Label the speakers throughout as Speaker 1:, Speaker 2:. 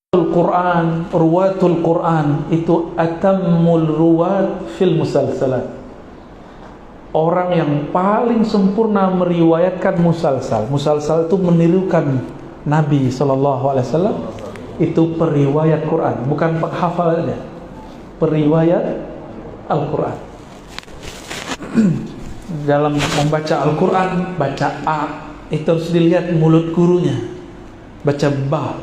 Speaker 1: Quran, ruwatul Quran itu atammul ruwat fil musalsalat. Orang yang paling sempurna meriwayatkan musalsal. Musalsal itu menirukan Nabi SAW. Itu periwayat Quran, bukan penghafal aja. Periwayat Al-Quran. Dalam membaca Al-Quran, baca A, itu harus dilihat mulut gurunya. Baca Ba,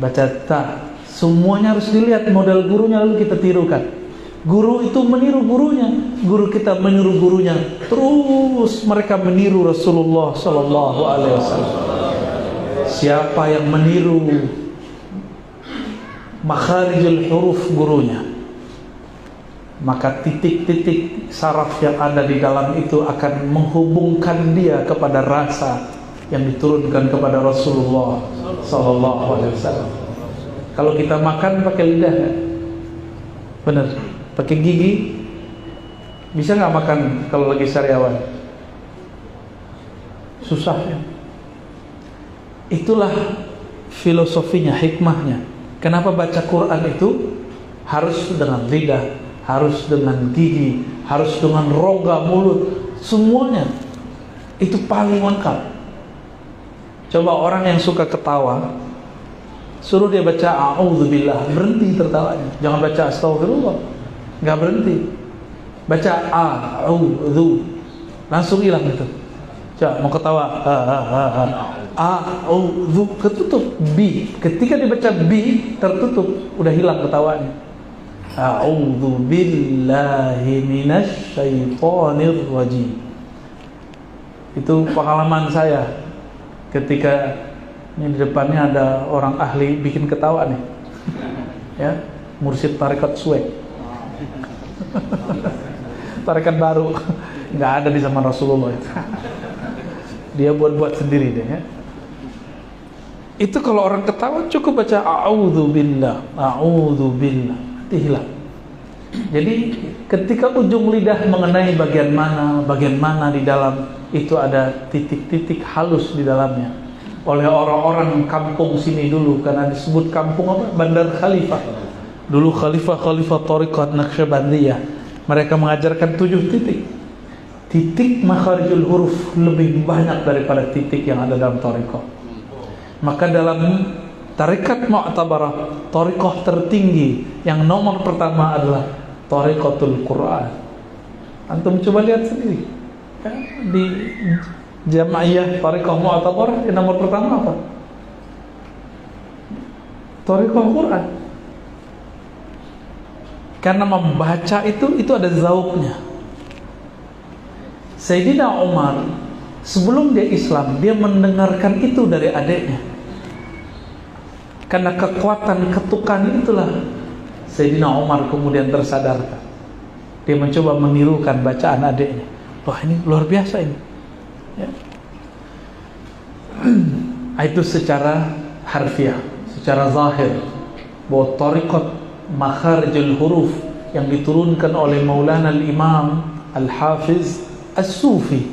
Speaker 1: baca Ta, semuanya harus dilihat model gurunya, lalu kita tirukan. Guru itu meniru gurunya, guru kita meniru gurunya, terus mereka meniru Rasulullah SAW. Siapa yang meniru makharijul huruf gurunya, maka titik-titik saraf yang ada di dalam itu akan menghubungkan dia kepada rasa yang diturunkan kepada Rasulullah SAW. Kalau kita makan pakai lidah, benar, pakai gigi, bisa nggak makan kalau lagi sariawan? Susah ya. Itulah filosofinya, hikmahnya. Kenapa baca Quran itu harus dengan lidah, harus dengan gigi, harus dengan rongga mulut, semuanya itu paling lengkap. Coba orang yang suka ketawa, suruh dia baca a'udzubillah, berhenti tertawanya. Jangan baca astagfirullah, nggak berhenti. Baca a'udzu, langsung hilang itu. Coba mau ketawa, a'udzu, ketutup. B, ketika dibaca B tertutup, udah hilang ketawanya. A'udzu billahi minasy syaithanir rajim. Itu pengalaman saya. Ketika ini di depannya ada orang ahli bikin ketawa nih, ya, mursyid tarekat suwek, tarekat baru, nggak ada di zaman Rasulullah itu. Dia buat sendiri deh, ya. Itu kalau orang ketawa cukup baca a'udzubillah, nanti hilang. Jadi ketika ujung lidah mengenai bagian mana di dalam itu ada titik-titik halus di dalamnya. Oleh orang-orang kampung sini dulu, karena disebut kampung apa? Bandar Khalifah. Dulu khalifah Thariqat Naqsyabandiyah. Mereka mengajarkan 7 titik. Titik makharijul huruf lebih banyak daripada titik yang ada dalam thariqah. Maka dalam tarekat mu'tabarah, thariqah tertinggi yang nomor pertama adalah thariqatul Quran. Antum coba lihat sendiri, ya, di Jamaiyah Thariqah Mu'tabarah yang nomor pertama apa? Thariqah Quran. Karena membaca itu ada zauknya. Sayyidina Umar sebelum dia Islam, dia mendengarkan itu dari adiknya. Karena kekuatan ketukan itulah Sayyidina Umar kemudian tersadarkan. Dia mencoba menirukan bacaan adiknya. Wah, ini luar biasa ini, ya. Itu secara harfiah, secara zahir, bahwa thariqat makharijul huruf yang diturunkan oleh Maulana al-Imam Al-Hafiz As-Sufi,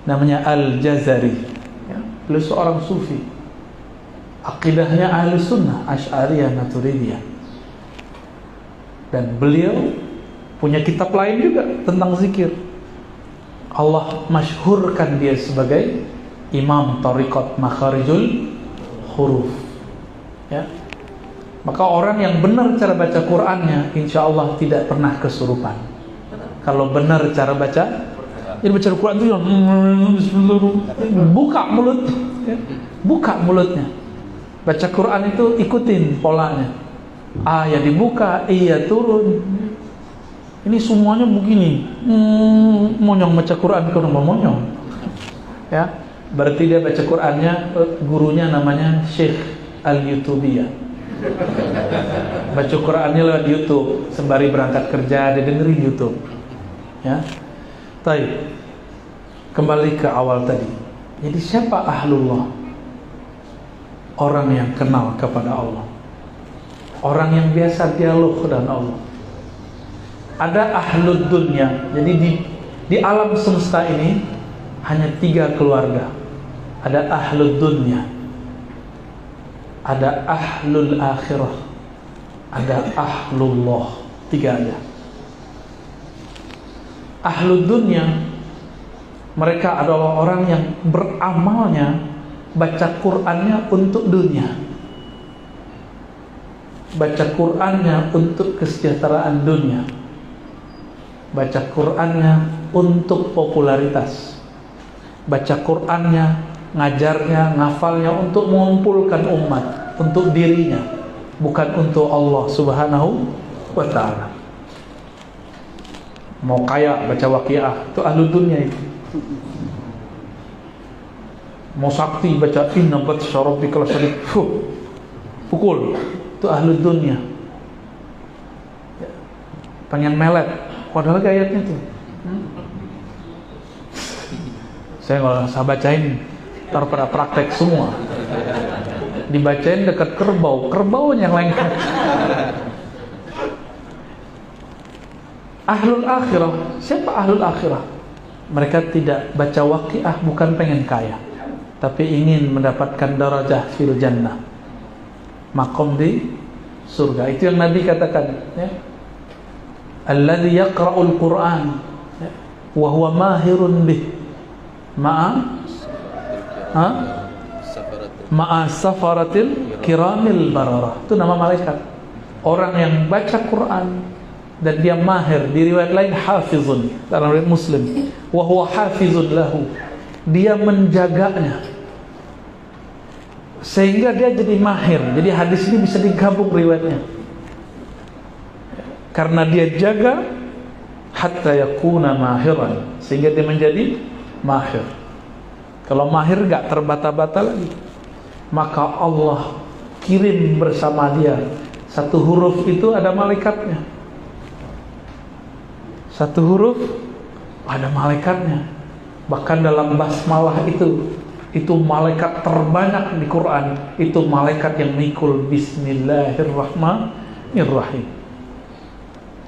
Speaker 1: namanya Al-Jazari, ya. Beliau seorang sufi, akidahnya ahli sunnah Asy'ariyah Maturidiyah, dan beliau punya kitab lain juga tentang zikir. Allah masyhurkan dia sebagai imam thariqat makharijul huruf, ya. Maka orang yang benar cara baca Qur'annya, insya Allah tidak pernah kesurupan. Kalau benar cara baca, jadi baca Al-Quran itu buka mulut, ya. Buka mulutnya. Baca Quran itu ikutin polanya. A ya dibuka, I ya turun. Ini semuanya begini. Monyong baca Quran ke rumah monyong, ya. Berarti dia baca Qurannya, gurunya namanya Syekh Al-Yutubiyah. Baca Qurannya lewat YouTube, sembari berangkat kerja dia dengerin YouTube, ya. Baik, kembali ke awal tadi. Jadi siapa ahlullah? Orang yang kenal kepada Allah, orang yang biasa dialog dengan Allah. Ada ahlud dunya. Jadi di alam semesta ini hanya 3 keluarga. Ada ahlud dunya, ada ahlul akhirah, ada ahlullah. 3 aja. Ahlul dunia, mereka adalah orang yang beramalnya, baca Qur'annya untuk dunia, baca Qur'annya untuk kesejahteraan dunia, baca Qur'annya untuk popularitas, baca Qur'annya, ngajarnya, ngafalnya untuk mengumpulkan umat, untuk dirinya, bukan untuk Allah Subhanahu wa ta'ala. Mau kaya baca Waqiah, itu ahlu dunia itu. Mau sakti baca inna batsya rabbikal syadid, pukul, itu ahlu dunia. Pengen melet, padahal ayatnya tuh. Saya nggak usah bacain, ntar pada praktek semua. Dibacain dekat kerbau, kerbaunya yang lengket. Ahlul akhirah, siapa ahlul akhirah? Mereka tidak baca Waqiah bukan pengen kaya, tapi ingin mendapatkan darajah fil jannah, makom di surga. Itu yang Nabi katakan, ya. Alladzi yaqra'ul Qur'an wa huwa mahirun bih ma'a safaratil kiramil bararah. Itu nama malaikat. Orang yang baca Quran dan dia mahir, di riwayat lain hafizun, dalam riwayat Muslim, wa huwa hafizun lahu, dia menjaganya sehingga dia jadi mahir. Jadi hadis ini bisa digabung riwayatnya, karena dia jaga hatta yakuna mahiran, sehingga dia menjadi mahir. Kalau mahir gak terbata-bata lagi, maka Allah kirim bersama dia. Satu huruf itu ada malaikatnya. Satu huruf ada malaikatnya. Bahkan dalam basmalah itu malaikat terbanyak di Quran, itu malaikat yang mikul bismillahirrahmanirrahim.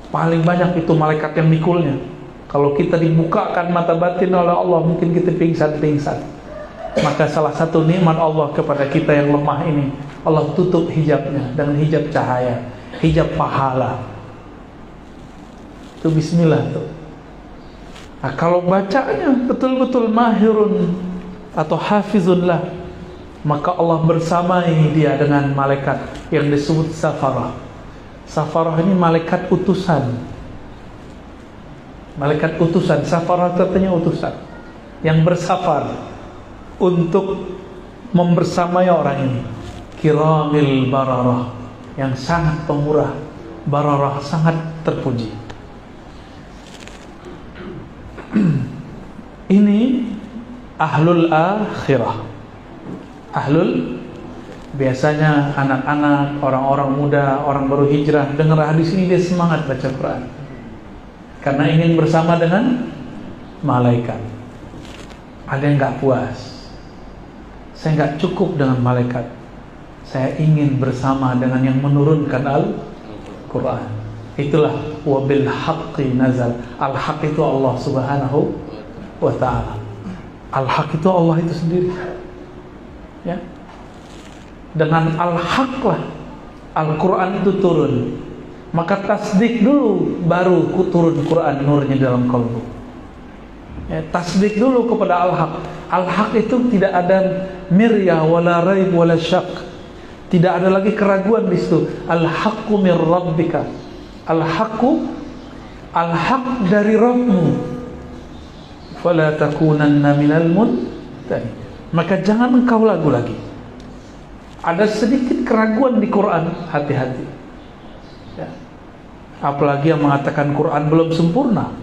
Speaker 1: Paling banyak itu malaikat yang mikulnya. Kalau kita dibukakan mata batin oleh Allah, mungkin kita pingsan-pingsan. Maka salah satu nikmat Allah kepada kita yang lemah ini, Allah tutup hijabnya dengan hijab cahaya, hijab pahala. Itu bismillah tuh. Nah, kalau bacanya betul-betul mahirun atau hafizullah, maka Allah bersamai dia dengan malaikat yang disebut safarah. Safarah ini malaikat utusan. Malaikat utusan, safarah artinya utusan yang bersafar untuk membersamai orang ini. Kiramil bararah, yang sangat pemurah, bararah, sangat terpuji. Ini ahlul akhirah. Ahlul, biasanya anak-anak, orang-orang muda, orang baru hijrah dengar hadis ini dia semangat baca Quran, karena ingin bersama dengan malaikat. Ada yang gak puas, saya gak cukup dengan malaikat, saya ingin bersama dengan yang menurunkan Al-Quran. Itulah wabil haqqi nazal. Al-haq itu Allah Subhanahu wa ta'ala. Al-haq itu Allah itu sendiri, ya. Dengan al-haq lah Al-Quran itu turun. Maka tasdik dulu, baru turun Quran nurnya dalam kalbu, ya. Tasdik dulu kepada al-haq. Al-haq itu tidak ada miryah wala raib wala syak. Tidak ada lagi keraguan di situ. Al-haqqu mir rabbika. Al-haqqu, al-haq dari Rabbmu. Fala takunanna minal mumtarin. Maka jangan engkau ragu lagi. Ada sedikit keraguan di Quran, hati-hati, ya. Apalagi yang mengatakan Quran belum sempurna,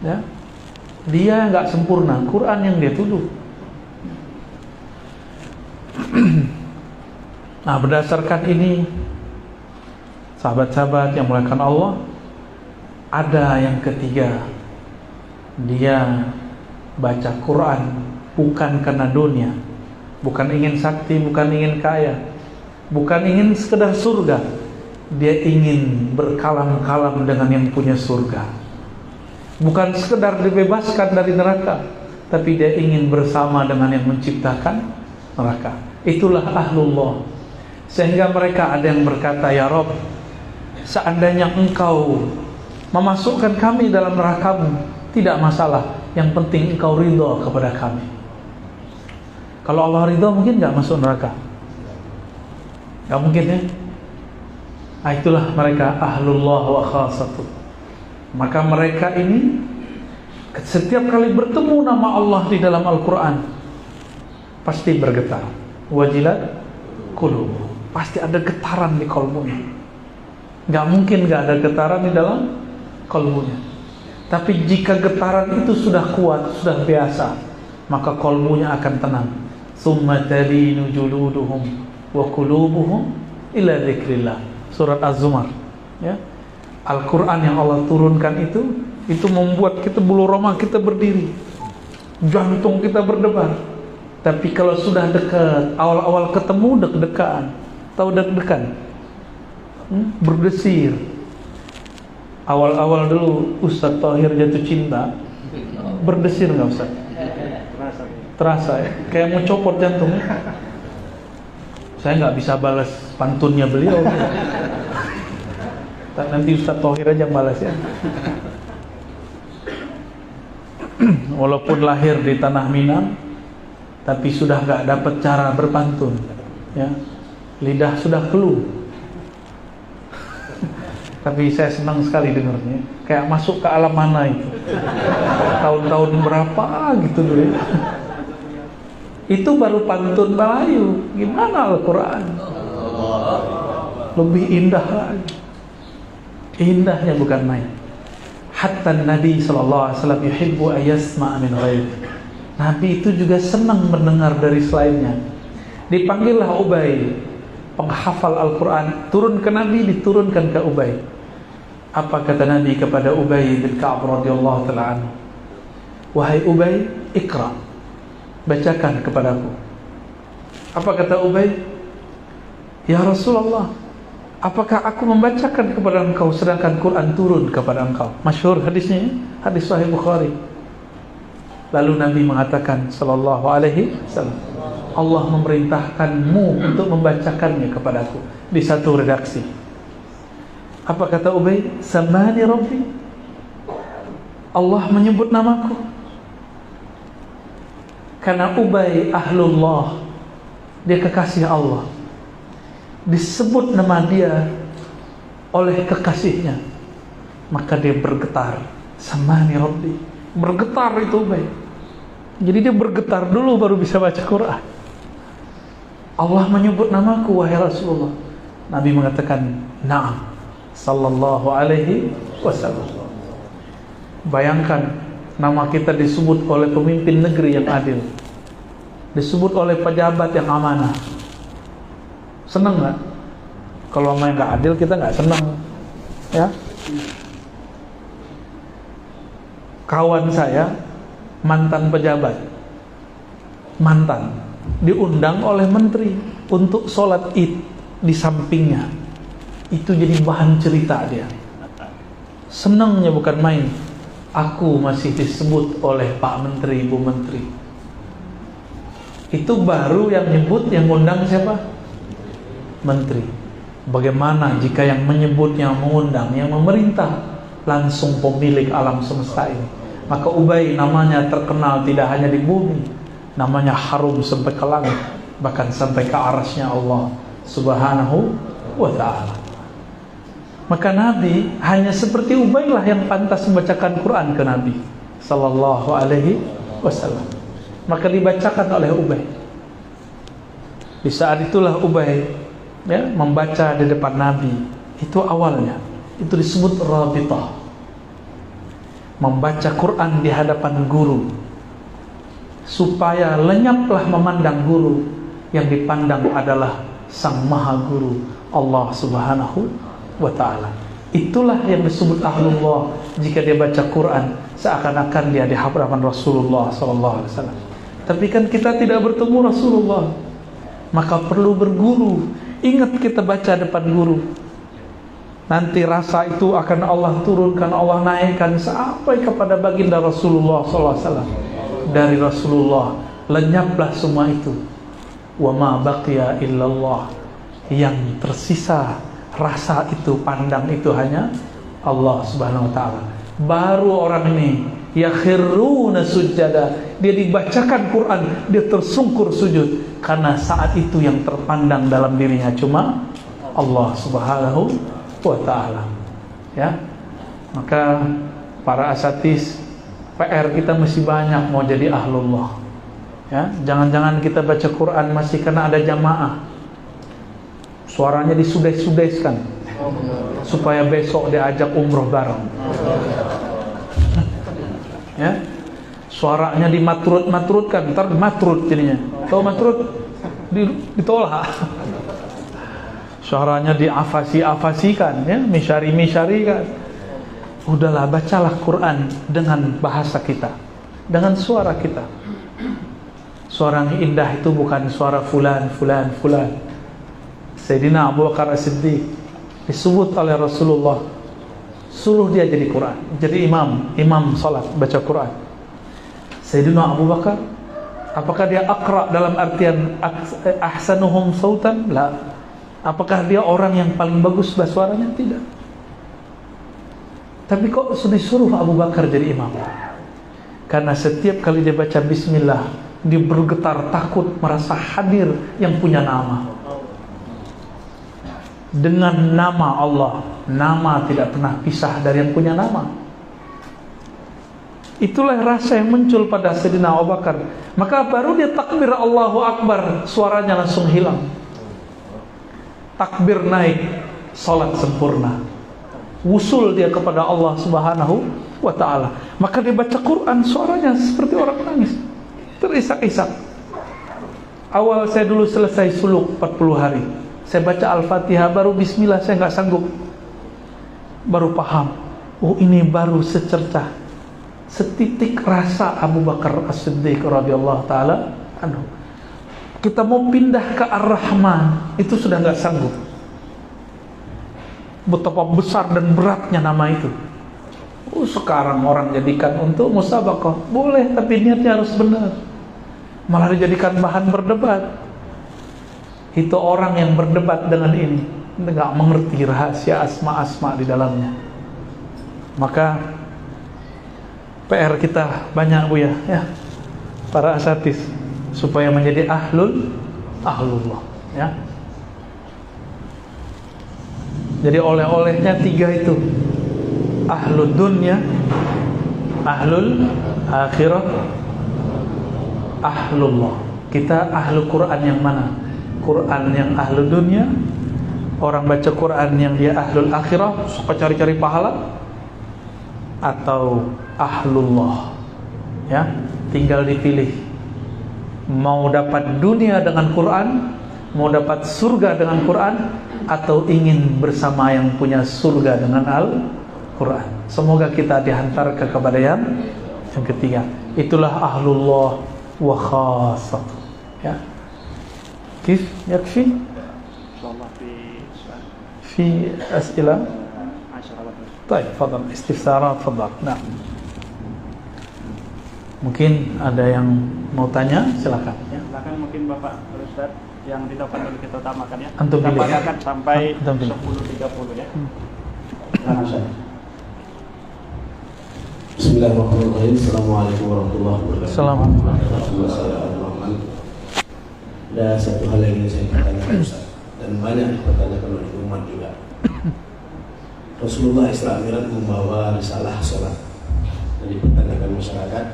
Speaker 1: ya. Dia nggak sempurna, Quran yang dia tuduh. Nah, berdasarkan ini, sahabat-sahabat yang muliakan Allah, ada yang ketiga, dia baca Quran bukan karena dunia, bukan ingin sakti, bukan ingin kaya, bukan ingin sekedar surga. Dia ingin berkalam-kalam dengan yang punya surga. Bukan sekedar dibebaskan dari neraka, tapi dia ingin bersama dengan yang menciptakan neraka. Itulah ahlullah. Sehingga mereka ada yang berkata, ya Rabb, seandainya engkau memasukkan kami dalam neraka-Mu, tidak masalah, yang penting engkau ridha kepada kami. Kalau Allah ridha mungkin gak masuk neraka? Gak mungkin ya. Nah, itulah mereka ahlullah wa khasatuh. Maka mereka ini setiap kali bertemu nama Allah di dalam Al-Quran pasti bergetar. Wajilat qulubuhum, pasti ada getaran di kalbunya. Gak mungkin gak ada getaran di dalam kalbunya. Tapi jika getaran itu sudah kuat, sudah biasa, maka kalbunya akan tenang. Summa talinu juluduhum wa qulubuhum ila dzikrillah. Surat Az-Zumar, ya. Al-Quran yang Allah turunkan itu membuat kita bulu roma kita berdiri, jantung kita berdebar. Tapi kalau sudah dekat, awal-awal ketemu deg-degan, tahu deg-degan, berdesir. Awal-awal dulu Ustaz Thahir jatuh cinta, berdesir nggak Ustaz? Terasa ya, kayak mau copot jantung. Saya nggak bisa balas pantunnya beliau. Nanti Ustaz Thahir aja balas ya. Walaupun lahir di tanah Minang, tapi sudah nggak dapat cara berpantun, ya. Lidah sudah keluh. Tapi saya senang sekali dengarnya, kayak masuk ke alam mana itu. Tahun-tahun berapa gitu dulu ya. Itu baru pantun Melayu. Gimana Al-Quran? Lebih indah lagi. Indahnya bukan main. Hatta Nabi SAW yuhibbu ayasma'a min ghairi. Nabi itu juga senang mendengar dari selainnya. Dipanggillah Ubay, penghafal Al-Quran, turun ke Nabi, diturunkan ke Ubay. Apa kata Nabi kepada Ubay bin Ka'ab radhiyallahu ta'ala anhu? Wahai Ubay, ikra, bacakan kepadaku. Apa kata Ubay? Ya Rasulullah, apakah aku membacakan kepada engkau sedangkan Quran turun kepada engkau? Masyhur hadisnya, hadis Sahih Bukhari. Lalu Nabi mengatakan sallallahu alaihi wasallam, Allah memerintahkanmu untuk membacakannya kepadaku di satu redaksi. Apa kata Ubay? Samani Rabbi, Allah menyebut namaku. Karena Ubay ahlullah, dia kekasih Allah, disebut nama dia oleh kekasihnya, maka dia bergetar. Samani Rabbi, bergetar itu Ubay. Jadi dia bergetar dulu baru bisa baca Quran. Allah menyebut namaku wahai Rasulullah. Nabi mengatakan na'am sallallahu alaihi wasallam. Bayangkan nama kita disebut oleh pemimpin negeri yang adil, disebut oleh pejabat yang amanah. Senang nggak? Kalau main nggak adil kita nggak senang, ya. Kawan saya mantan pejabat, mantan, diundang oleh menteri untuk sholat id di sampingnya. Itu jadi bahan cerita dia. Senangnya bukan main. Aku masih disebut oleh Pak Menteri, Bu Menteri. Itu baru yang nyebut, yang ngundang siapa? Menteri. Bagaimana jika yang menyebut, yang mengundang, yang memerintah langsung pemilik alam semesta ini? Maka Ubay namanya terkenal tidak hanya di bumi, namanya harum sampai ke langit, bahkan sampai ke arasnya Allah Subhanahu wa ta'ala. Maka Nabi hanya seperti Ubay lah yang pantas membacakan Quran ke Nabi sallallahu alaihi wasallam. Maka dibacakan oleh Ubay. Di saat itulah Ubay, ya, membaca di depan Nabi. Itu awalnya, itu disebut rabitah. Membaca Quran di hadapan guru, supaya lenyaplah memandang guru. Yang dipandang adalah Sang Maha Guru, Allah Subhanahu wa ta'ala. Itulah yang disebut ahlullah. Jika dia baca Quran seakan-akan dia di hadapan Rasulullah SAW. Tapi kan kita tidak bertemu Rasulullah, maka perlu berguru. Ingat kita baca depan guru, nanti rasa itu akan Allah turunkan, Allah naikkan sampai kepada baginda Rasulullah SAW. Dari Rasulullah lenyaplah semua itu. Wa ma baqiya illallah yang tersisa rasa itu, pandang itu hanya Allah Subhanahu wa taala. Baru orang ini yakhiruna sujada, dia dibacakan Quran, dia tersungkur sujud karena saat itu yang terpandang dalam dirinya cuma Allah Subhanahu wa taala. Ya. Maka para asatidz, PR kita masih banyak mau jadi ahlullah. Ya, jangan-jangan kita baca Quran masih karena ada jamaah. Suaranya disudes-sudeskan supaya besok diajak umroh bareng. Ya. Suaranya dimatrut-matrutkan, ntar matrut jadinya. Tahu matrut? Ditolak. Suaranya diafasi-afasikan, ya, misyari-misyarikan. Udahlah, bacalah Quran dengan bahasa kita, dengan suara kita. Suara yang indah itu bukan suara fulan. Sayyidina Abu Bakar As-Siddiq disebut oleh Rasulullah, suruh dia jadi Quran, jadi imam salat baca Quran. Sayyidina Abu Bakar, apakah dia aqra dalam artian ahsanuhum sautan? La. Apakah dia orang yang paling bagus bahasa suaranya? Tidak. Tapi kok disuruh Abu Bakar jadi imam? Karena setiap kali dia baca bismillah, dia bergetar takut merasa hadir yang punya nama. Dengan nama Allah, nama tidak pernah pisah dari yang punya nama. Itulah rasa yang muncul pada Sayyidina Abu Bakar. Maka baru dia takbir Allahu Akbar, suaranya langsung hilang. Takbir naik, salat sempurna. Wusul dia kepada Allah Subhanahu wa taala. Maka dia baca Quran, suaranya seperti orang nangis, terisak-isak. Awal saya dulu selesai suluk 40 hari, saya baca Al-Fatihah, baru bismillah saya nggak sanggup. Baru paham, oh ini baru secercah, setitik rasa Abu Bakar As-Siddiq radhiyallahu taala anhu. Kita mau pindah ke Ar-Rahman, itu sudah nggak sanggup. Betapa besar dan beratnya nama itu. Oh, sekarang orang jadikan untuk musabaqah, boleh, tapi niatnya harus benar. Malah dijadikan bahan berdebat. Itu orang yang berdebat dengan ini nggak mengerti rahasia asma-asma di dalamnya. Maka PR kita banyak, Bu, ya, para asatidz, supaya menjadi ahlullah, ya. Jadi oleh-olehnya 3 itu: ahlud dunya, ahlul akhirah, ahlullah. Kita ahlu Quran yang mana? Quran yang ahlu dunya, orang baca Quran yang dia ahlul akhirah, suka cari-cari pahala, atau ahlullah, ya. Tinggal dipilih, mau dapat dunia dengan Quran, mau dapat surga dengan Quran, atau ingin bersama yang punya surga dengan Al-Quran. Semoga kita dihantar kepada yang ketiga. Itulah ahlullah wa khassah, ya. Kif yakfi? Insyaallah fi as'ila. Baik, fadhal istifsarat, fadhal. Nah, mungkin ada yang mau tanya, silakan.
Speaker 2: Ya, silakan mungkin Bapak Ustaz yang di depan dulu kita utamakan, ya.
Speaker 1: Antum
Speaker 2: kita
Speaker 1: pilih,
Speaker 2: panggilkan sampai
Speaker 1: 10.30
Speaker 2: ya.
Speaker 3: Bismillahirrahmanirrahim. Assalamualaikum warahmatullahi wabarakatuh.
Speaker 1: Assalamualaikum.
Speaker 3: Ada satu hal yang ingin saya tanyakan, Ustaz, dan banyak dipertanyakan oleh umat juga. Rasulullah Isra Mi'raj membawa risalah sholat, dan dipertanyakan masyarakat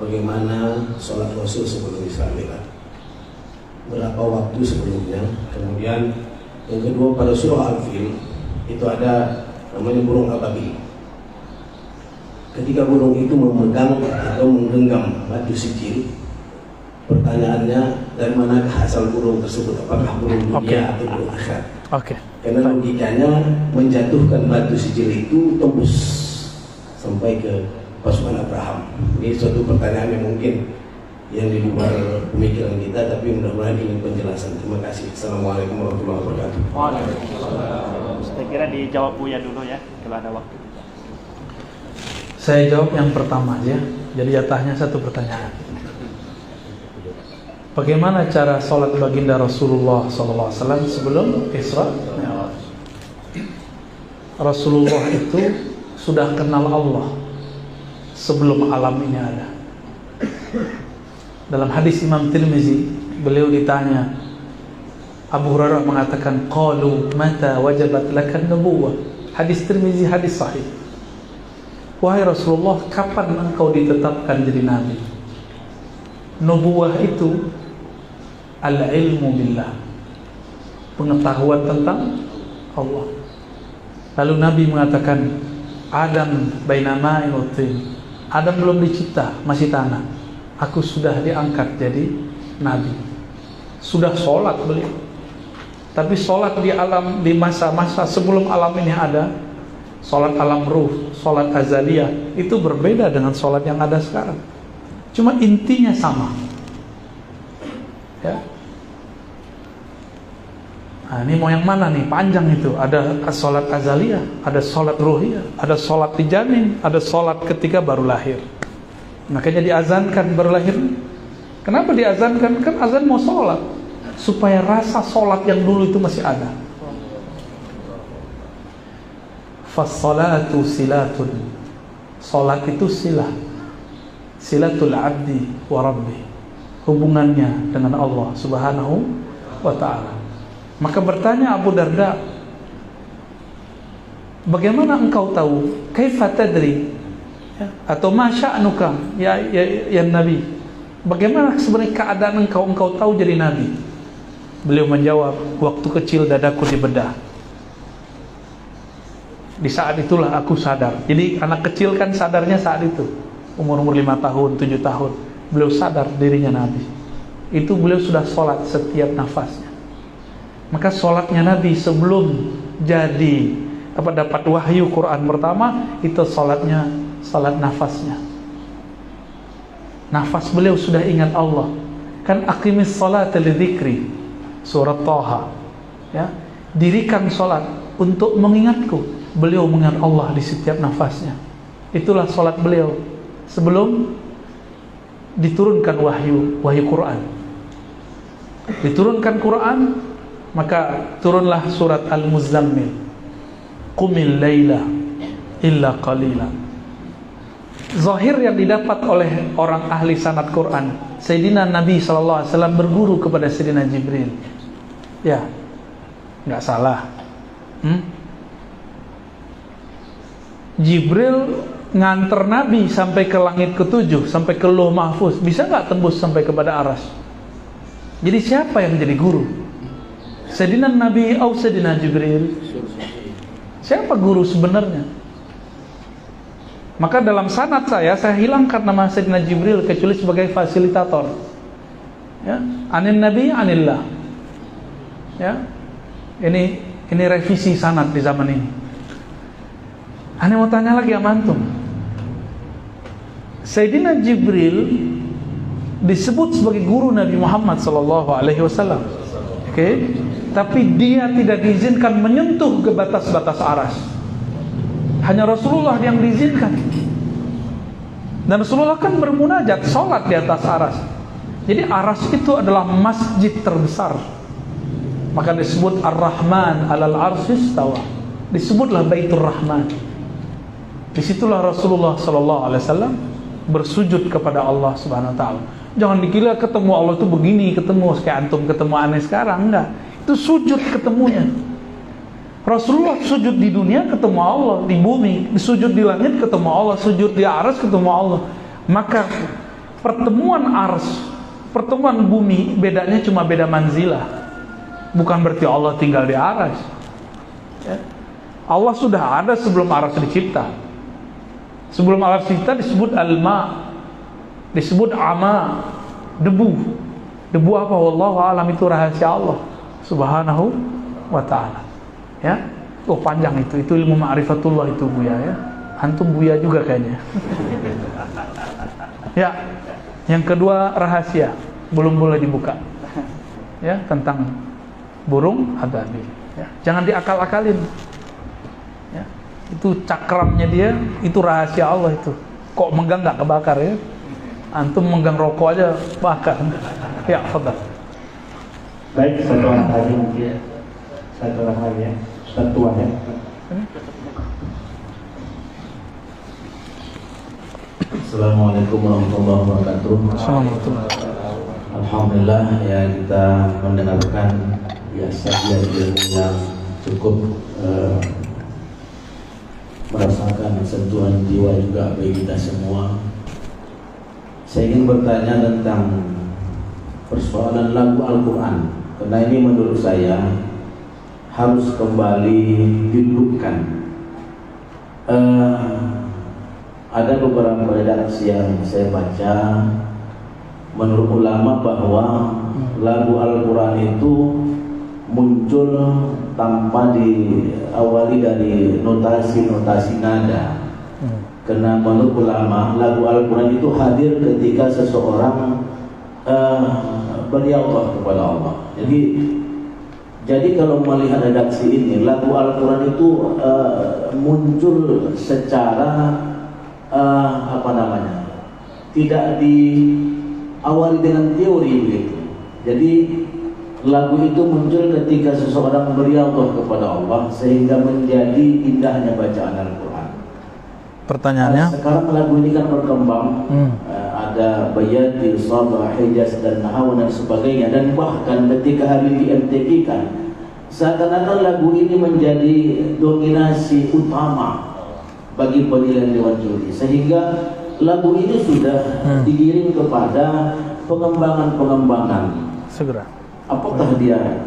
Speaker 3: bagaimana sholat Rasul sebelum Isra Mi'raj, berapa waktu sebelumnya. Kemudian yang kedua, pada surah Al-Fil itu ada namanya burung ababil. Ketika burung itu memegang atau menggenggam batu sijil, pertanyaannya, dari manakah asal burung tersebut? Apakah burung dunia atau burung akhirat? Karena logikanya menjatuhkan batu sijil itu tembus sampai ke pasukan Abraham. Ini suatu pertanyaan yang mungkin yang di luar pemikiran kita, tapi mudah-mudahan ingin penjelasan. Terima kasih. Assalamualaikum warahmatullahi wabarakatuh.
Speaker 2: Waalaikumsalam. Saya kira dijawab Buya dulu, ya, kalau ada waktu.
Speaker 1: Saya jawab yang pertama aja. Jadi jatahnya satu pertanyaan. Bagaimana cara sholat baginda Rasulullah SAW sebelum Isra Mi'raj? Rasulullah itu sudah kenal Allah sebelum alam ini ada. Dalam hadis Imam Tirmizi, beliau ditanya, Abu Hurairah mengatakan, qalu mata wajabat lakan nubuwah. Hadis Tirmizi, hadis sahih. Wahai Rasulullah, kapan engkau ditetapkan jadi nabi? Nubuwah itu al-ilmu billah, pengetahuan tentang Allah. Lalu Nabi mengatakan, Adam baina ma'in wa tin. Adam belum dicipta, masih tanah. Aku sudah diangkat jadi nabi. Sudah sholat beliau. Tapi sholat di alam, di masa-masa sebelum alam ini ada, sholat alam ruh, sholat azaliyah, itu berbeda dengan sholat yang ada sekarang. Cuma intinya sama. Ya. Nah, ini mau yang mana nih? Panjang itu. Ada sholat azaliyah, ada sholat ruhiyah, ada sholat di janin, ada sholat ketika baru lahir. Makanya diazankan baru lahir. Kenapa diazankan? Kan azan mau sholat, supaya rasa sholat yang dulu itu masih ada. Fassalatu silatun. Sholat itu silah, silatul abdi wa rabbi, hubungannya dengan Allah subhanahu wa ta'ala. Maka bertanya Abu Darda, bagaimana engkau tahu? Kaifa tadri? Ya, atau ma sya'nuka ya Nabi? Bagaimana sebenarnya keadaan engkau tahu jadi nabi? Beliau menjawab, waktu kecil dadaku dibedah. Di saat itulah aku sadar. Jadi anak kecil kan sadarnya saat itu, umur 5 tahun, 7 tahun. Beliau sadar dirinya nabi. Itu beliau sudah sholat setiap nafasnya. Maka sholatnya Nabi sebelum jadi dapat wahyu Quran pertama, itu sholatnya sholat nafasnya. Nafas beliau sudah ingat Allah. Kan aqimis sholata lidzikri, surat Thaha. Ya, dirikan sholat untuk mengingatku. Beliau mengingat Allah di setiap nafasnya. Itulah sholat beliau sebelum diturunkan wahyu Quran. Diturunkan Quran, maka turunlah surat Al-Muzammil, Qumil laila illa qalila. Zahir yang didapat oleh orang ahli sanad Quran, Sayyidina Nabi SAW berguru kepada Sayyidina Jibril. Ya, nggak salah. Jibril nganter Nabi sampai ke langit ke-7, sampai ke Lauh Mahfuz. Bisa nggak tembus sampai kepada Aras? Jadi siapa yang jadi guru? Sayyidina Nabi atau Sayyidina Jibril? Siapa guru sebenarnya? Maka dalam sanad saya hilangkan nama Sayyidina Jibril kecuali sebagai fasilitator. Ya, anin Nabi anillah. Ya, ini revisi sanad di zaman ini. Ane mau tanya lagi sama antum. Sayyidina Jibril disebut sebagai guru Nabi Muhammad SAW. Oke? Tapi dia tidak diizinkan menyentuh ke batas-batas aras. Hanya Rasulullah yang diizinkan. Dan Rasulullah kan bermunajat, sholat di atas aras. Jadi aras itu adalah masjid terbesar. Maka disebut Ar-Rahman alal arsyis tawa. Disebutlah Baitur Rahman. Disitulah Rasulullah SAW bersujud kepada Allah Subhanahu Wa Taala. Jangan dikira ketemu Allah itu begini, ketemu kayak antum ketemu aneh sekarang, enggak. Itu sujud ketemunya. Rasulullah sujud di dunia ketemu Allah, di bumi, sujud di langit ketemu Allah, sujud di aras ketemu Allah. Maka pertemuan aras, pertemuan bumi bedanya cuma beda manzilah. Bukan berarti Allah tinggal di aras. Ya. Allah sudah ada sebelum aras dicipta. Sebelum aras dicipta disebut al-ma, disebut ama, debu. Debu apa? Wallahu a'lam, itu rahasia Allah Subhanahu wa ta'ala. Ya, oh panjang itu ilmu ma'rifatullah itu Buya ya. Antum Buya juga kayaknya. Ya, yang kedua rahasia belum boleh dibuka. Ya, tentang burung ababil. Ya, jangan diakal-akalin. Ya, itu cakramnya dia, itu rahasia Allah itu. Kok megang nggak kebakar ya? Antum megang rokok aja bakar. Ya, fadhal.
Speaker 2: Baik, satu orang lagi mungkin. Satu orang lagi ya. Ustaz tua ya.
Speaker 3: Assalamualaikum warahmatullahi wabarakatuh.
Speaker 1: Assalamualaikum.
Speaker 3: Alhamdulillah ya, kita mendengarkan ya sajian ilmu yang cukup merasakan sentuhan jiwa juga bagi kita semua. Saya ingin bertanya tentang persoalan lagu Al-Quran, karena ini menurut saya harus kembali didudukkan. Ada beberapa redaksi yang saya baca, menurut ulama bahwa lagu Al-Quran itu muncul tanpa diawali dari notasi nada. Karena menurut ulama lagu Al-Quran itu hadir ketika seseorang beribadah kepada Allah. Jadi kalau melihat redaksi ini, lagu Al-Quran itu muncul secara tidak diawali dengan teori begitu. Jadi lagu itu muncul ketika seseorang beribadah kepada Allah sehingga menjadi indahnya bacaan Al-Quran.
Speaker 1: Pertanyaannya?
Speaker 3: Sekarang lagu ini kan berkembang, ada Bayati, Sabah, Hijaz dan Nahawan dan sebagainya, dan bahkan ketika hari di MTQ kan seakan-akan lagu ini menjadi dominasi utama bagi penilaian Dewan Juri, sehingga lagu ini sudah digiring kepada pengembangan
Speaker 1: segera.
Speaker 3: Apakah dia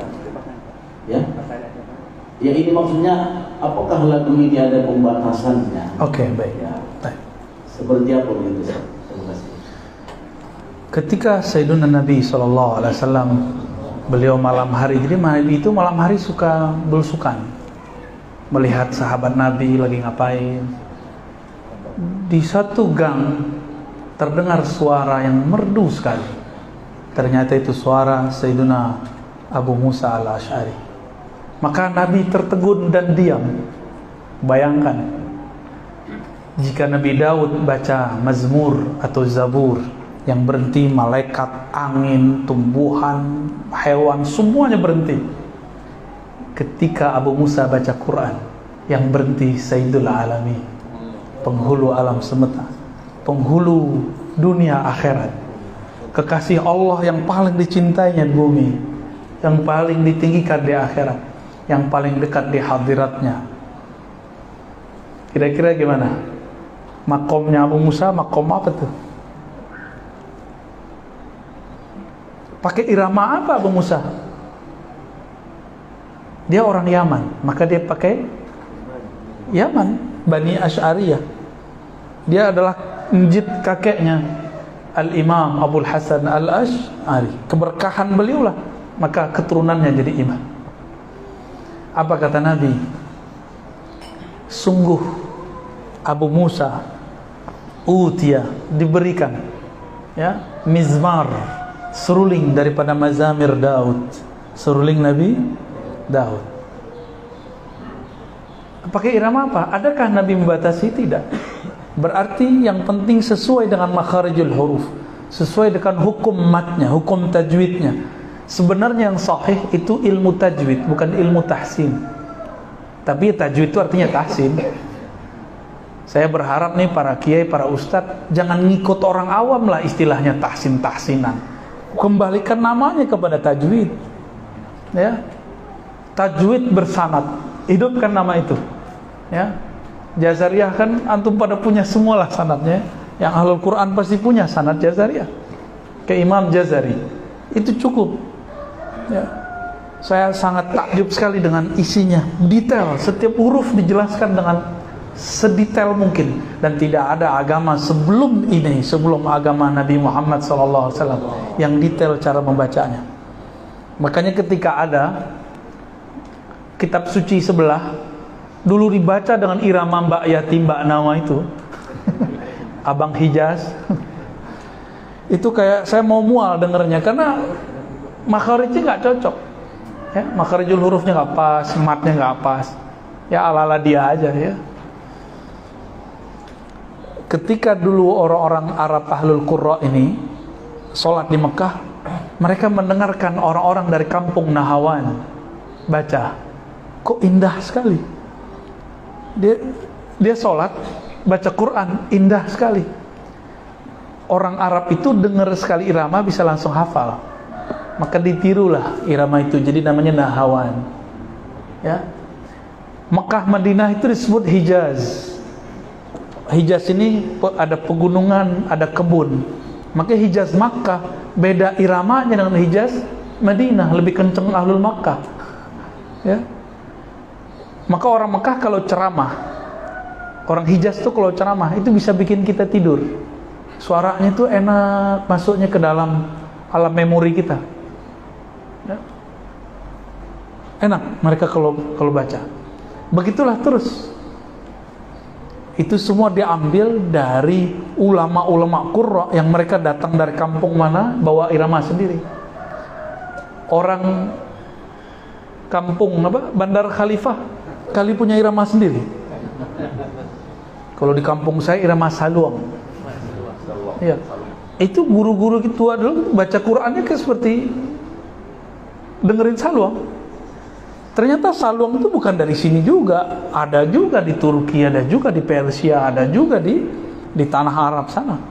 Speaker 3: ya ini maksudnya apakah lagu ini ada pembatasannya?
Speaker 1: Oke, baik.
Speaker 3: Ya. Seperti apa begitu? Terima kasih.
Speaker 1: Ketika Sayyiduna Nabi SAW beliau malam hari, jadi Nabi itu malam hari suka belusukan melihat sahabat Nabi lagi ngapain. Di satu gang terdengar suara yang merdu sekali. Ternyata itu suara Sayyiduna Abu Musa al-Asy'ari. Maka Nabi tertegun dan diam. Bayangkan jika Nabi Daud baca Mazmur atau Zabur yang berhenti, malaikat, angin, tumbuhan, hewan semuanya berhenti. Ketika Abu Musa baca Quran yang berhenti Sayyidul Alamin, penghulu alam semesta, penghulu dunia akhirat, kekasih Allah yang paling dicintainya di bumi, yang paling ditinggikan di akhirat, yang paling dekat di hadiratnya. Kira-kira gimana? Makomnya Abu Musa, makom apa tuh? Pakai irama apa Abu Musa? Dia orang Yaman, maka dia pakai Yaman, Bani Asy'ariyah. Dia adalah njit kakeknya Al-Imam Abul Hasan Al-Asy'ari. Keberkahan beliaulah, maka keturunannya jadi imam. Apa kata Nabi? Sungguh Abu Musa utia, diberikan ya mizmar, seruling daripada mazamir Daud, seruling Nabi Daud. Pakai irama apa? Adakah Nabi membatasi? Tidak. Berarti yang penting sesuai dengan makharijul huruf, sesuai dengan hukum matnya, hukum tajwidnya. Sebenarnya yang sahih itu ilmu tajwid, bukan ilmu tahsin. Tapi tajwid itu artinya tahsin. Saya berharap nih para kiai, para ustadz jangan ngikut orang awam lah istilahnya tahsin-tahsinan. Kembalikan namanya kepada tajwid. Ya. Tajwid bersanad, hidupkan nama itu. Ya. Jazariyah kan antum pada punya semualah sanadnya. Yang ahlul Quran pasti punya sanad Jazariyah. Ke Imam Jazari. Itu cukup. Ya. Saya sangat takjub sekali dengan isinya, detail, setiap huruf dijelaskan dengan sedetail mungkin, dan tidak ada agama sebelum ini, sebelum agama Nabi Muhammad SAW yang detail cara membacanya. Makanya ketika ada kitab suci sebelah dulu dibaca dengan irama Mbak Yati, Mbak Nawa itu Abang Hijaz itu kayak saya mau mual dengernya, karena makharijnya nggak cocok ya, makharijul hurufnya nggak pas, matnya nggak pas ya, ala-ala dia aja ya. Ketika dulu orang-orang Arab Ahlul Qurra ini sholat di Mekah, Mereka mendengarkan orang-orang dari kampung Nahawan baca, kok indah sekali. Dia sholat, baca Quran, indah sekali. Orang Arab itu dengar sekali irama bisa langsung hafal. Maka ditirulah irama itu, jadi namanya Nahawan. Ya. Mekah Madinah itu disebut Hijaz. Hijaz ini ada pegunungan, ada kebun. Maka Hijaz Makkah beda iramanya dengan Hijaz Madinah, lebih kenceng ahlul Makkah. Ya. Maka orang Mekah kalau ceramah, orang Hijaz tuh kalau ceramah itu bisa bikin kita tidur. Suaranya tuh enak, masuknya ke dalam alam memori kita. Ya. Enak mereka kalau baca. Begitulah terus. Itu semua diambil dari ulama-ulama qurra yang mereka datang dari kampung mana bawa irama sendiri. Orang kampung Bandar Khalifah kali punya irama sendiri. Kalau di kampung saya irama saluang. Iya. Itu guru-guru tua dulu baca Qur'annya kayak seperti dengerin saluang. Ternyata saluang itu bukan dari sini juga, ada juga di Turki, ada juga di Persia, ada juga di tanah Arab sana.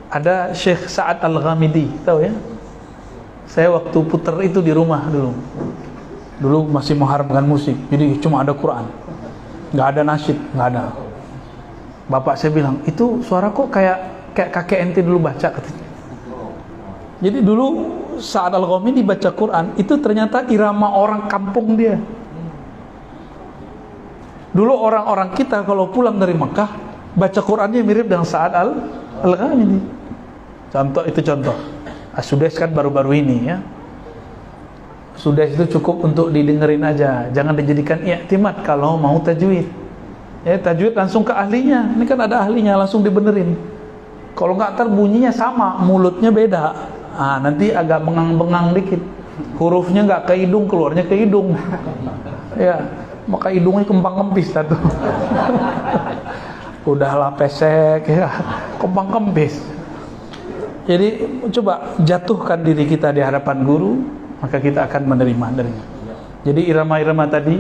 Speaker 1: Ada Syekh Sa'ad Al-Ghamidi, tahu ya? Saya waktu puter itu di rumah dulu masih mengharamkan musik, jadi cuma ada Quran, nggak ada nasyid, nggak ada. Bapak saya bilang, itu suara kok kayak kakek ente dulu baca katanya. Jadi dulu Sa'ad Al-Ghamidi baca Quran itu ternyata irama orang kampung dia. Dulu orang-orang kita kalau pulang dari Mekah baca Qurannya mirip dengan Sa'ad Al-Ghamidi. Contoh. As-Sudais kan baru-baru ini ya. Sudais itu cukup untuk didengerin aja, jangan dijadikan i'timad kalau mau tajwid. Ya, tajwid langsung ke ahlinya. Ini kan ada ahlinya, langsung dibenerin. Kalau nggak ntar bunyinya sama, mulutnya beda. Nanti agak bengang-bengang dikit, hurufnya nggak ke hidung, keluarnya ke hidung. Ya, maka hidungnya kempang-kempis tuh. Udahlah pesek ya, kempang-kempis. Jadi coba jatuhkan diri kita di hadapan guru, maka kita akan menerima darinya. Jadi irama-irama tadi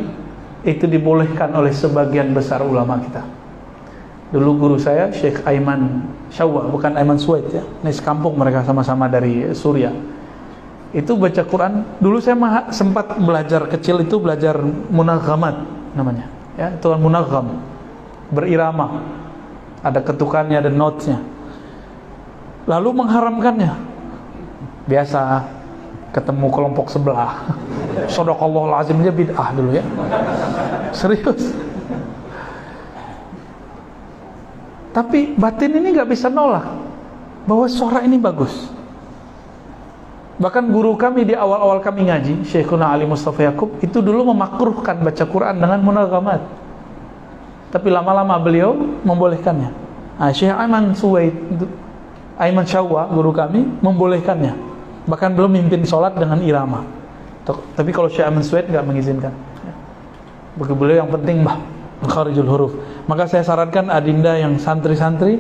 Speaker 1: itu dibolehkan oleh sebagian besar ulama kita. Dulu guru saya Syekh Aiman Syawwa, bukan Aiman Suwaid ya. Ini sekampung mereka sama-sama dari Suriah. Itu baca Quran. Dulu saya sempat belajar kecil itu belajar munaghamat namanya. Ya, itu munagham. Berirama. Ada ketukannya, ada notesnya. Lalu mengharamkannya. Biasa ketemu kelompok sebelah. Shadaqallahul azim aja bid'ah dulu ya. Serius. Tapi batin ini nggak bisa nolak bahwa suara ini bagus. Bahkan guru kami di awal-awal kami ngaji, Syekhuna Ali Mustafa Yaqub, itu dulu memakruhkan baca Quran dengan munaghamat. Tapi lama-lama beliau membolehkannya. Syekh Aiman Syawwa, guru kami, membolehkannya. Bahkan belum mimpin sholat dengan irama. Tapi kalau Syekh Aiman Suwaid nggak mengizinkan. Bagi beliau yang penting makharijul huruf. Maka saya sarankan adinda yang santri-santri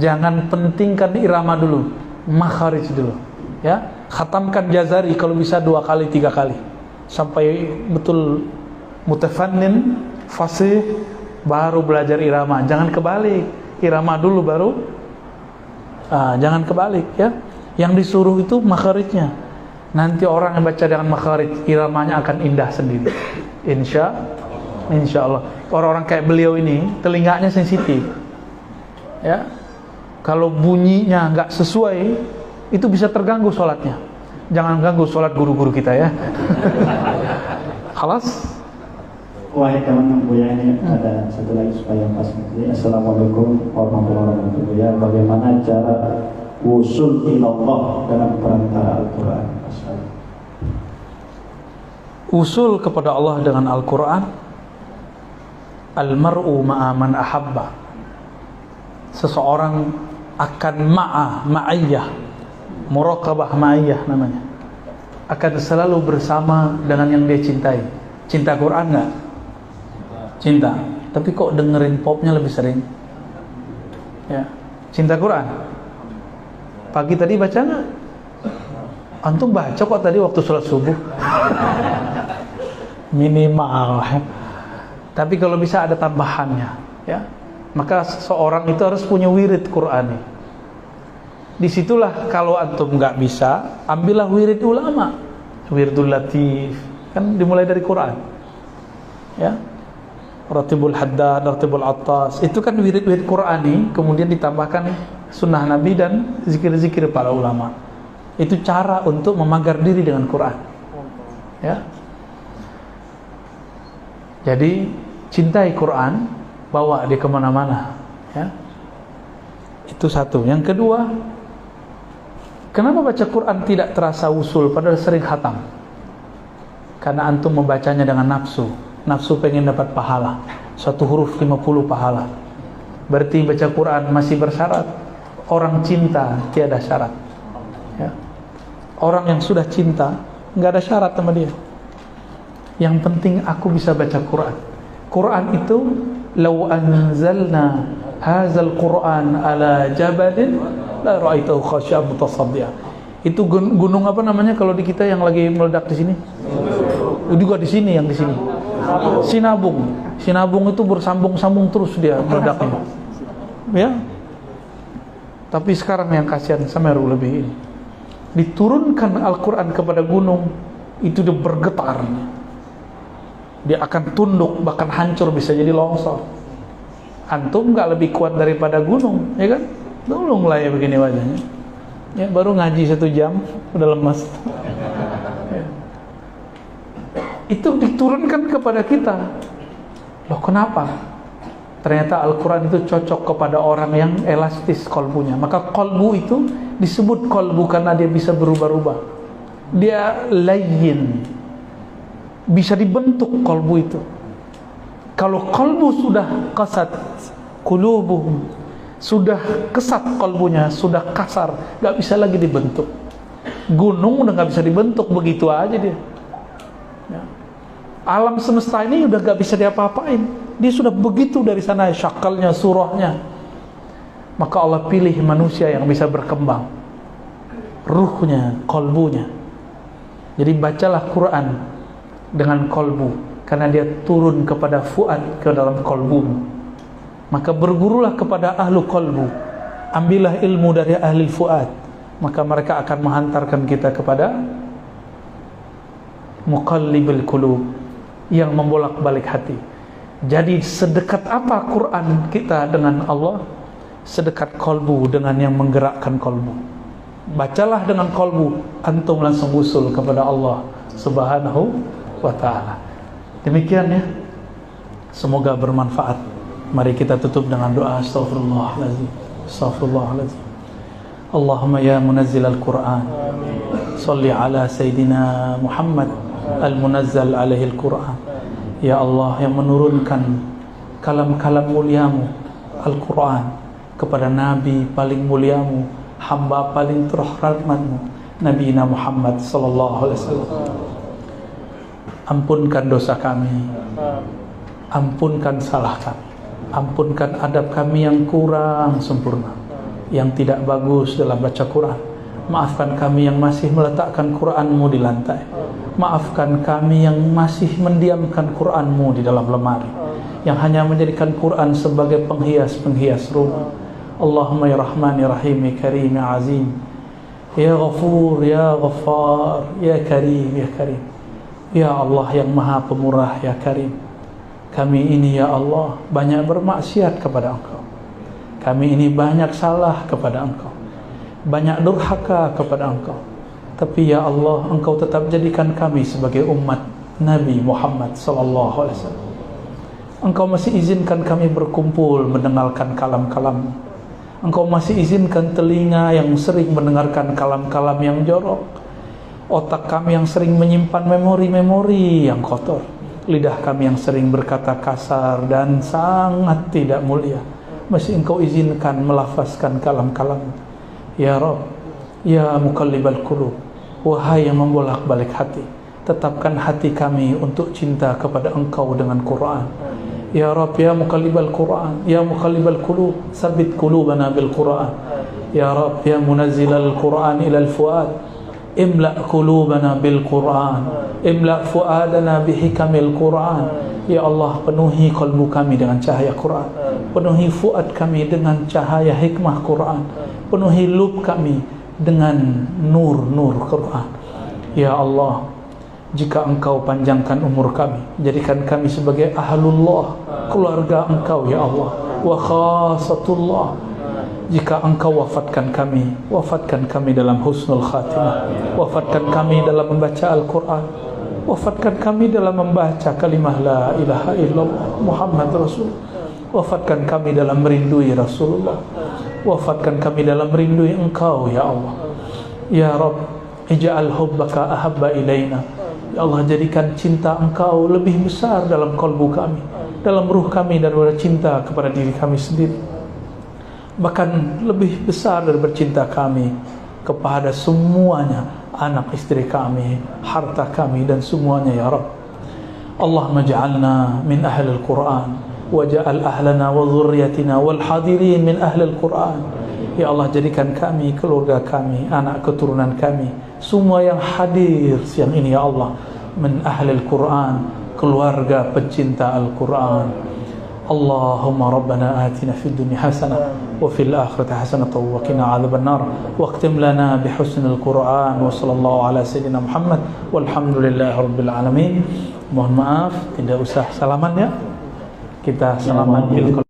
Speaker 1: jangan pentingkan irama dulu, makharij dulu. Ya, khatamkan Jazari kalau bisa 2 kali 3 kali sampai betul mutafannin, fasih, baru belajar irama. Jangan kebalik, irama dulu baru. Jangan kebalik ya. Yang disuruh itu makharijnya. Nanti orang yang baca dengan makharij, iramanya akan indah sendiri. Insya Allah. Orang-orang kayak beliau ini telinganya sensitif. Ya. Kalau bunyinya nggak sesuai, itu bisa terganggu sholatnya. Jangan ganggu sholat guru-guru kita ya. Khalas.
Speaker 2: Wahai teman Buya, ini ada satu lagi supaya pas. Assalamualaikum warahmatullahi wabarakatuh. Ya, bagaimana cara wusul ilallah dalam perantara Al-Quran?
Speaker 1: Usul kepada Allah dengan Al-Quran. Al-mar'u ma'a man ahabba. Seseorang akan ma'ayyah, muraqabah ma'ayyah namanya, akan selalu bersama dengan yang dia cintai. Cinta Quran enggak? Cinta. Tapi kok dengerin popnya lebih sering? Ya. Cinta Quran? Pagi tadi baca nggak? Antum baca kok tadi waktu sholat subuh? Minimal. Tapi kalau bisa ada tambahannya, ya. Maka seorang itu harus punya wirid Qur'ani. Disitulah kalau antum nggak bisa, ambillah wirid ulama, wiridul latif, kan dimulai dari Quran, ya. Ratibul Haddad, Ratibul Attas, itu kan wirid-wirid Qur'ani, kemudian ditambahkan sunnah Nabi dan zikir-zikir para ulama. Itu cara untuk memagar diri dengan Quran, ya. Jadi cintai Quran, bawa dia kemana-mana, ya. Itu satu. Yang kedua, kenapa baca Quran tidak terasa usul padahal sering khatam? Karena antum membacanya dengan nafsu. Nafsu pengen dapat pahala. Satu huruf 50 pahala. Berarti baca Quran masih bersyarat. Orang cinta tiada syarat, ya. Orang yang sudah cinta nggak ada syarat sama dia. Yang penting aku bisa baca Quran. Quran itu law anzalna hadzal Quran ala jabalin la ra'aitahu khashi'an mutasaddian. Itu gunung apa namanya kalau di kita yang lagi meledak di sini? Juga di sini, yang di sini. Sinabung. Sinabung itu bersambung-sambung terus dia meledaknya. Ya. Tapi sekarang yang kasihan Semeru lebih ini. Diturunkan Al-Quran kepada gunung, itu dia bergetar. Dia akan tunduk, bahkan hancur, bisa jadi longsor. Antum nggak lebih kuat daripada gunung, ya kan? Tolonglah ya begini wajahnya. Ya, baru ngaji 1 jam, udah lemas. Ya. Itu diturunkan kepada kita. Loh kenapa? Ternyata Al-Quran itu cocok kepada orang yang elastis kolbunya. Maka kolbu itu disebut kolbu karena dia bisa berubah-ubah. Dia layyin, bisa dibentuk kolbu itu. Kalau kolbu sudah kasat, qulubuhum, sudah kesat kolbunya, sudah kasar, gak bisa lagi dibentuk. Gunung udah gak bisa dibentuk, begitu aja dia, ya. Alam semesta ini udah gak bisa diapa-apain. Dia sudah begitu dari sana syakalnya, surahnya. Maka Allah pilih manusia yang bisa berkembang, ruhnya, kolbunya. Jadi bacalah Quran dengan kolbu, karena dia turun kepada fuad, ke dalam kolbu. Maka bergurulah kepada ahlu kolbu, ambillah ilmu dari ahli fuad, maka mereka akan menghantarkan kita kepada muqallibul qulub, yang membolak-balik hati. Jadi sedekat apa Quran kita dengan Allah, sedekat kolbu dengan yang menggerakkan kolbu. Bacalah dengan kolbu, antum langsung usul kepada Allah Subhanahu wa ta'ala. Demikian ya, semoga bermanfaat. Mari kita tutup dengan doa. Astaghfirullahaladzim, astaghfirullahaladzim. Allahumma ya munazzil al-Quran, salli ala Sayyidina Muhammad al-munazzal alaihi al-Quran. Ya Allah yang menurunkan kalam-kalam muliamu Al-Quran kepada Nabi paling muliamu, hamba paling terhormatmu, Nabi Muhammad sallallahu alaihi wasallam. Ampunkan dosa kami, ampunkan salah kami, ampunkan adab kami yang kurang sempurna, yang tidak bagus dalam baca Quran. Maafkan kami yang masih meletakkan Quran-Mu di lantai. Maafkan kami yang masih mendiamkan Quran-Mu di dalam lemari, yang hanya menjadikan Quran sebagai penghias-penghias rumah. Allahumma ya Rahman ya Rahim ya Karim ya Azim ya Ghafur ya Ghaffar ya Karim ya Karim. Ya Allah yang Maha Pemurah ya Karim, kami ini ya Allah banyak bermaksiat kepada Engkau. Kami ini banyak salah kepada Engkau, banyak durhaka kepada Engkau. Tapi ya Allah, Engkau tetap jadikan kami sebagai umat Nabi Muhammad sallallahu alaihi wasallam. Engkau masih izinkan kami berkumpul mendengarkan kalam-kalam. Engkau masih izinkan telinga yang sering mendengarkan kalam-kalam yang jorok, otak kami yang sering menyimpan memori-memori yang kotor, lidah kami yang sering berkata kasar dan sangat tidak mulia, masih Engkau izinkan melafazkan kalam-kalam. Ya Rabb, ya Muqallibal Qulub, wahai yang membolak-balik hati, tetapkan hati kami untuk cinta kepada Engkau dengan Quran. Ya Rabb, ya Muqallibal Quran, ya Muqallibal Qulub, sabbit qulubana bil Quran. Ya Rabb, ya munazzilal Qur'an ilal fuad, imla' qulubana bil Qur'an, imla' fuadana bihikamil Qur'an. Ya Allah, penuhi kalbu kami dengan cahaya Qur'an, penuhi fuad kami dengan cahaya hikmah Qur'an, penuhi lub kami dengan nur Qur'an. Ya Allah, jika Engkau panjangkan umur kami, jadikan kami sebagai ahlullah, keluarga Engkau ya Allah, wa khasatullah. Jika Engkau wafatkan kami dalam husnul khatimah, wafatkan kami dalam membaca Al-Quran, wafatkan kami dalam membaca kalimah la ilaha illallah Muhammad Rasul, wafatkan kami dalam merindui Rasulullah, wafatkan kami dalam merindui Engkau ya Allah. Ya Rabb, ij'al hubbaka ahabba ilaina. Ya Allah, jadikan cinta Engkau lebih besar dalam kalbu kami, dalam ruh kami, daripada cinta kepada diri kami sendiri. Bahkan lebih besar dari bercinta kami kepada semuanya, anak istri kami, harta kami, dan semuanya ya Rabb. Allahumma ja'alna min ahli al-Quran, wa ja'al ahlana wa dhurriyatina wal hadirin min ahli al-Quran. Ya Allah, jadikan kami, keluarga kami, anak keturunan kami, semua yang hadir siang ini ya Allah, min ahli al-Quran, keluarga pecinta Al-Quran. Allahumma rabbana atina fid dunya hasanah wa fil akhirati hasanah wa qina adzabannar waqtim lana bihusnil Qur'an wa sallallahu ala sayyidina Muhammad walhamdulillahi rabbil alamin. Mohon maaf, tidak usah salaman ya, kita salaman